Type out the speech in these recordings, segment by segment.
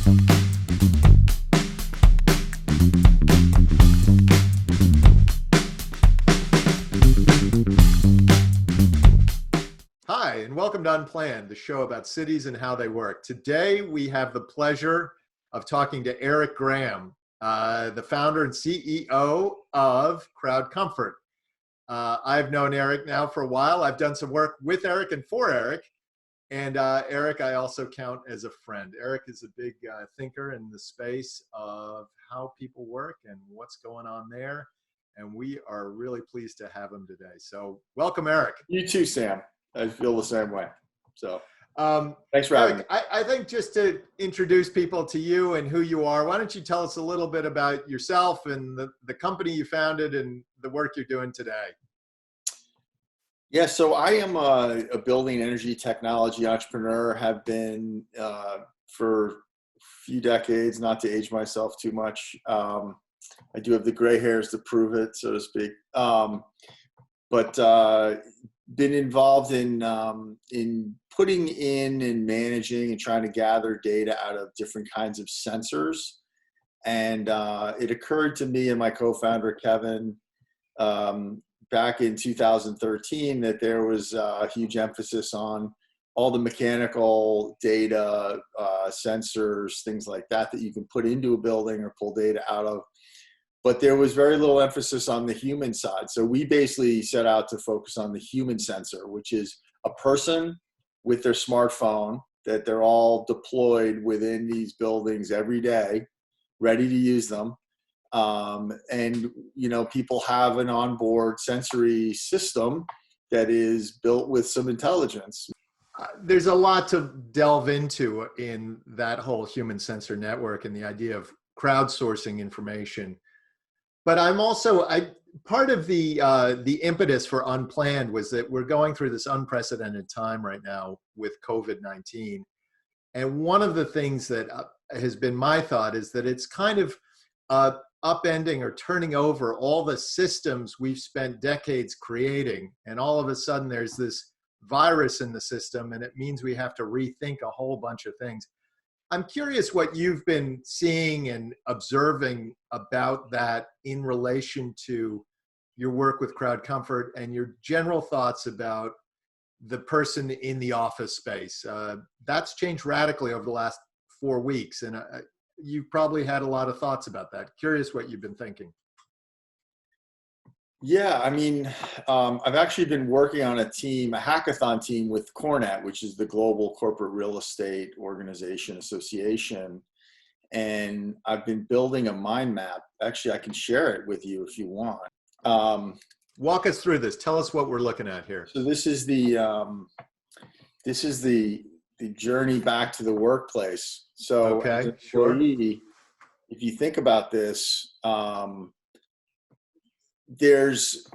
Hi, and welcome to Unplanned, the show about cities and how they work. Today, we have the pleasure of talking to Eric Graham, the founder and CEO of CrowdComfort. I've known Eric now for a while. I've done some work with Eric and for Eric. And Eric, I also count as a friend. Eric is a big thinker in the space of how people work and what's going on there. And we are really pleased to have him today. So welcome, Eric. You too, Sam. I feel the same way. So thanks for having me. I think just to introduce people to you and who you are, why don't you tell us a little bit about yourself and the company you founded and the work you're doing today? Yeah, so I am a building energy technology entrepreneur, have been for a few decades, not to age myself too much. I do have the gray hairs to prove it, so to speak. But been involved in putting in and managing and trying to gather data out of different kinds of sensors. And it occurred to me and my co-founder, Kevin, back in 2013 that there was a huge emphasis on all the mechanical data, sensors, things like that you can put into a building or pull data out of. But there was very little emphasis on the human side. So we basically set out to focus on the human sensor, which is a person with their smartphone that they're all deployed within these buildings every day, ready to use them. And, you know, people have an onboard sensory system that is built with some intelligence. There's a lot to delve into in that whole human sensor network and the idea of crowdsourcing information. But I'm also, part of the impetus for Unplanned was that we're going through this unprecedented time right now with COVID-19. And one of the things that has been my thought is that it's kind of upending or turning over all the systems we've spent decades creating. And all of a sudden there's this virus in the system, and it means we have to rethink a whole bunch of things. I'm curious what you've been seeing and observing about that in relation to your work with CrowdComfort and your general thoughts about the person in the office space. That's changed radically over the last 4 weeks, and you've probably had a lot of thoughts about that. Curious what you've been thinking. Yeah, I mean, I've actually been working on a hackathon team with Cornet, which is the Global Corporate Real Estate Organization Association. And I've been building a mind map. Actually, I can share it with you if you want. Walk us through this. Tell us what we're looking at here. So this is the journey back to the workplace. So okay, as an employee, if you think about this, there's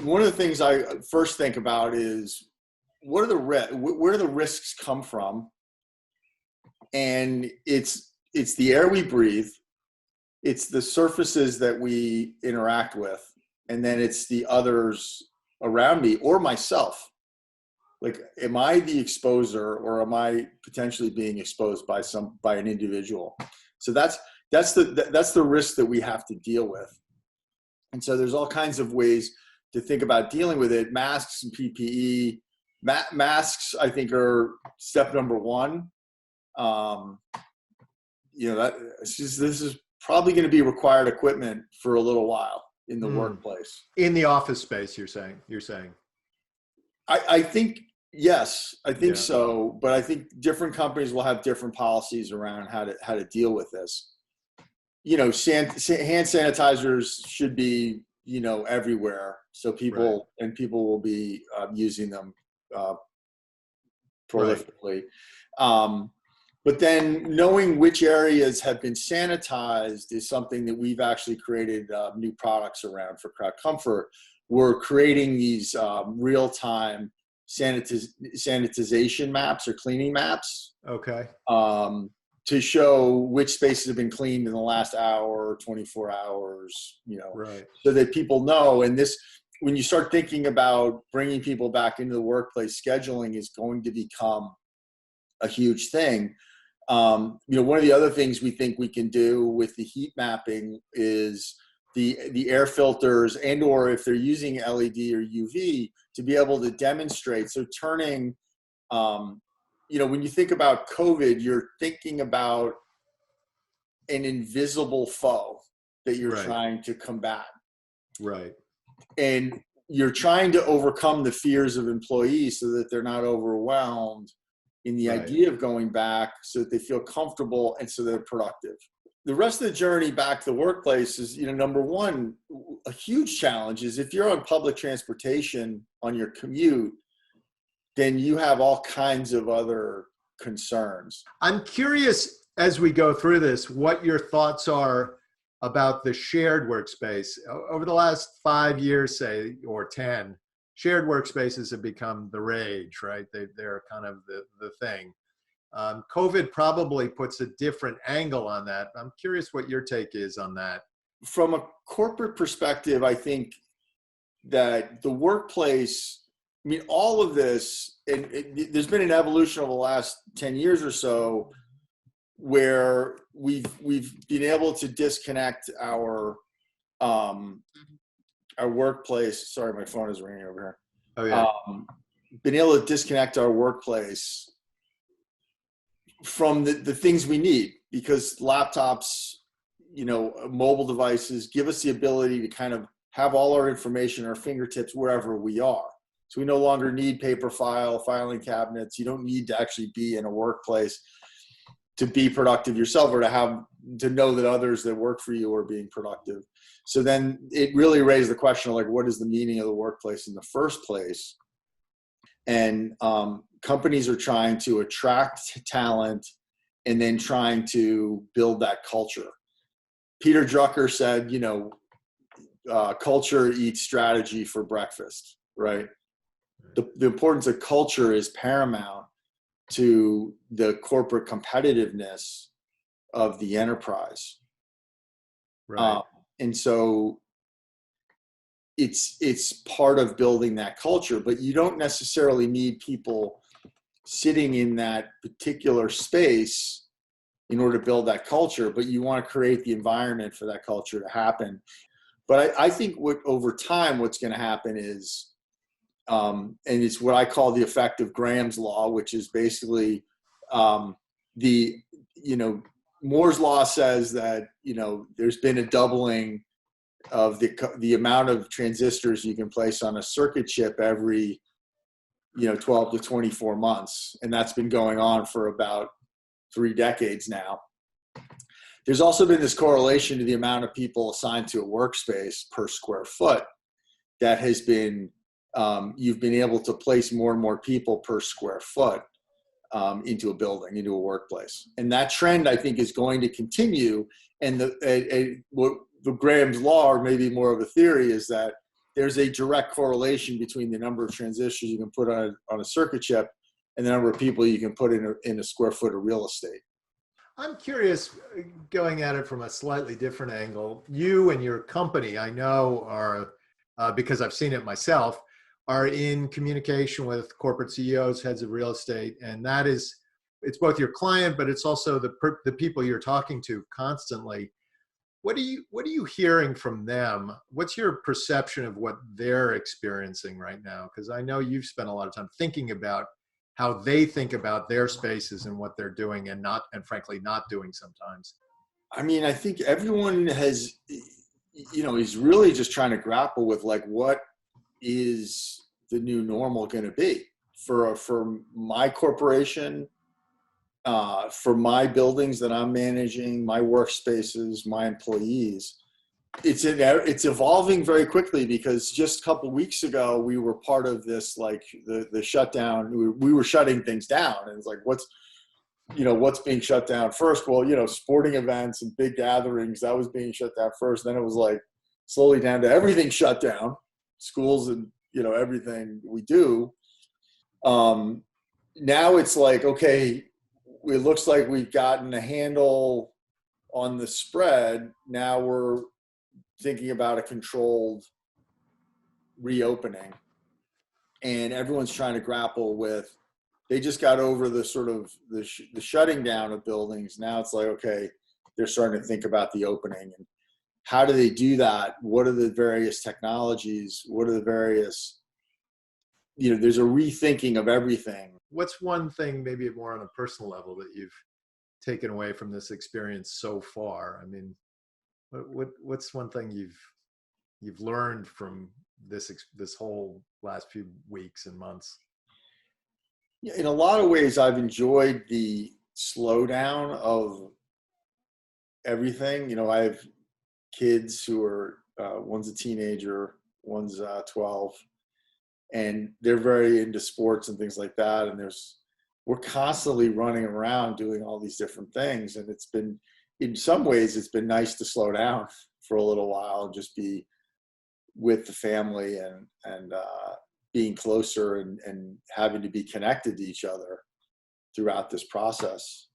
one of the things I first think about is where do the risks come from? And it's the air we breathe, it's the surfaces that we interact with, and then it's the others around me or myself. Like, am I the exposer, or am I potentially being exposed by an individual? So that's the risk that we have to deal with. And so there's all kinds of ways to think about dealing with it. Masks and PPE. Masks, I think, are step number one. You know, this is probably going to be required equipment for a little while in the workplace. In the office space, you're saying? I think, yes, I think so. But I think different companies will have different policies around how to deal with this. You know, hand sanitizers should be, you know, everywhere. So people will be using them prolifically. Right. But then knowing which areas have been sanitized is something that we've actually created new products around for CrowdComfort. We're creating these real-time sanitization maps or cleaning maps. Okay. To show which spaces have been cleaned in the last hour or 24 hours, you know, so that people know. And this, when you start thinking about bringing people back into the workplace, scheduling is going to become a huge thing. One of the other things we think we can do with the heat mapping is the air filters, and or if they're using LED or UV, to be able to demonstrate. So turning, when you think about COVID, you're thinking about an invisible foe that you're Right. trying to combat. Right. And you're trying to overcome the fears of employees so that they're not overwhelmed in the Right. idea of going back, so that they feel comfortable and so they're productive. The rest of the journey back to the workplace is, number one, a huge challenge is if you're on public transportation on your commute, then you have all kinds of other concerns. I'm curious as we go through this, what your thoughts are about the shared workspace. Over the last 5 years, say, or 10, shared workspaces have become the rage, right? They're kind of the thing. COVID probably puts a different angle on that. I'm curious what your take is on that. From a corporate perspective, I think that the workplace, all of this, and there's been an evolution over the last 10 years or so where we've been able to disconnect our workplace. Sorry, my phone is ringing over here. Oh yeah. Been able to disconnect our workplace from the things we need, because laptops, mobile devices give us the ability to kind of have all our information at our fingertips wherever we are. So we no longer need paper filing cabinets. You don't need to actually be in a workplace to be productive yourself, or to know that others that work for you are being productive. So then it really raised the question of, like, what is the meaning of the workplace in the first place? And companies are trying to attract talent and then trying to build that culture. Peter Drucker said, culture eats strategy for breakfast, right? The importance of culture is paramount to the corporate competitiveness of the enterprise. Right. And so it's part of building that culture, but you don't necessarily need people sitting in that particular space in order to build that culture, but you want to create the environment for that culture to happen. But I think over time, what's going to happen is, and it's what I call the effect of Graham's law, which is basically Moore's law says that, there's been a doubling of the amount of transistors you can place on a circuit chip every 12 to 24 months, and that's been going on for about 3 decades now. There's also been this correlation to the amount of people assigned to a workspace per square foot that has been, you've been able to place more and more people per square foot into a building, into a workplace. And that trend, I think, is going to continue. And what the Graham's law, or maybe more of a theory, is that there's a direct correlation between the number of transistors you can put on a circuit chip and the number of people you can put in a square foot of real estate. I'm curious, going at it from a slightly different angle. You and your company, I know, are, because I've seen it myself, are in communication with corporate CEOs, heads of real estate, and it's both your client, but it's also the people you're talking to constantly. What are you hearing from them? What's your perception of what they're experiencing right now? Because I know you've spent a lot of time thinking about how they think about their spaces and what they're doing and frankly not doing sometimes. I think everyone is really just trying to grapple with, like, what is the new normal going to be for my corporation, for my buildings that I'm managing, my workspaces, my employees. It's evolving very quickly, because just a couple of weeks ago we were part of this, like, the shutdown. We were shutting things down, and it's like, what's being shut down first? Well, sporting events and big gatherings, that was being shut down first. Then it was like slowly down to everything shut down, schools and everything we do. Now it's like, okay, it looks like we've gotten a handle on the spread. Now we're thinking about a controlled reopening, and everyone's trying to grapple with they just got over the sort of the shutting down of buildings. Now it's like, okay, they're starting to think about the opening, and how do they do that? What are the various technologies? What are the various, there's a rethinking of everything. What's one thing, maybe more on a personal level, that you've taken away from this experience so far? I mean, what's one thing you've learned from this whole last few weeks and months? Yeah, in a lot of ways, I've enjoyed the slowdown of everything. I have kids who are, one's a teenager, one's 12, and they're very into sports and things like that. And we're constantly running around doing all these different things. And it's been, in some ways, it's been nice to slow down for a little while and just be with the family and being closer and having to be connected to each other throughout this process.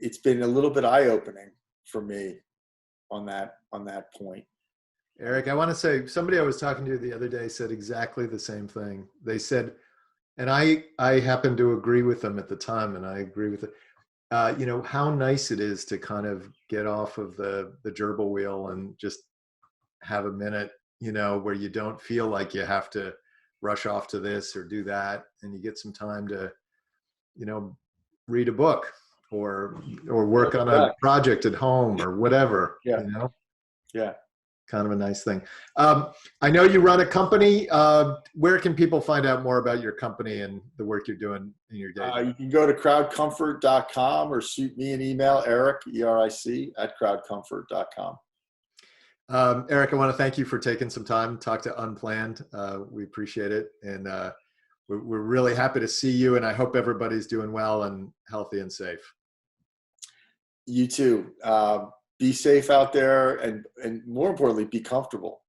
It's been a little bit eye-opening for me on that point. Eric, I want to say, somebody I was talking to the other day said exactly the same thing. They said, and I happened to agree with them at the time, and I agree with it. How nice it is to kind of get off of the gerbil wheel and just have a minute, where you don't feel like you have to rush off to this or do that, and you get some time to, read a book or work on a project at home or whatever. Yeah. Yeah. Kind of a nice thing. I know you run a company. Where can people find out more about your company and the work you're doing in your day? You can go to crowdcomfort.com or shoot me an email, Eric, ERIC, @crowdcomfort.com. Eric, I want to thank you for taking some time to talk to Unplanned. We appreciate it. And we're really happy to see you. And I hope everybody's doing well and healthy and safe. You too. Be safe out there, and more importantly, be comfortable.